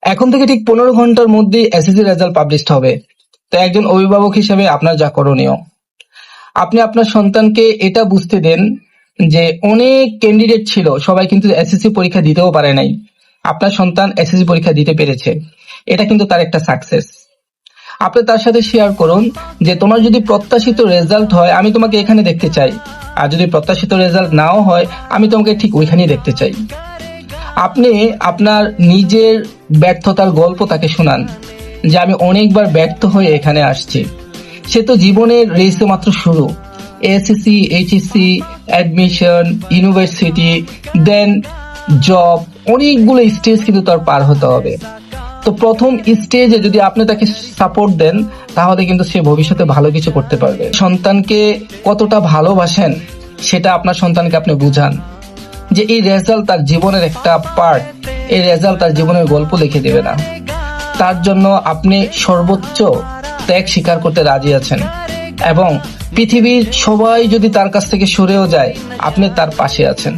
এখন থেকে ঠিক 15 ঘন্টার মধ্যে এসএসসি রেজাল্ট পাবলিশড হবে। তো একজন অভিভাবক হিসেবে আপনার যা করণীয়, আপনি আপনার সন্তানকে এটা বুঝতে দেন যে অনেক ক্যান্ডিডেট ছিল, সবাই কিন্তু এসএসসি পরীক্ষা দিতেও পারে নাই। আপনার সন্তান এসএসসি পরীক্ষা দিতে পেরেছে, এটা কিন্তু তার একটা সাকসেস। আপনি তার সাথে শেয়ার করুন যে তোমার যদি প্রত্যাশিত রেজাল্ট হয় আমি তোমাকে এখানে দেখতে চাই, আর যদি প্রত্যাশিত রেজাল্ট নাও হয় আমি তোমাকে ঠিক ওইখানেই দেখতে চাই। আপনি আপনার নিজের ব্যর্থতার গল্প তাকে শোনান যে আমি অনেকবার ব্যর্থ হয়ে এখানে আসছি। সে তো জীবনের রেসে মাত্র শুরু। এসএসসি, এইচএসসি, অ্যাডমিশন, ইউনিভার্সিটি, দেন জব, অনেকগুলো স্টেজ কিন্তু তার পার হতে হবে। তো প্রথম স্টেজে যদি আপনি তাকে সাপোর্ট দেন তাহলে কিন্তু সে ভবিষ্যতে ভালো কিছু করতে পারবে। সন্তানকে কতটা ভালোবাসেন সেটা আপনার সন্তানকে আপনি বুঝান যে এই রেজাল্ট তার জীবনের একটা পার্ট, এই রেজাল্ট তার জীবনের গল্প লিখে দেবে না। তার জন্য আপনি সর্বোচ্চ ত্যাগ স্বীকার করতে রাজি আছেন, এবং পৃথিবীর সবাই যদি তার কাছ থেকে সরেও যায় আপনি তার পাশে আছেন।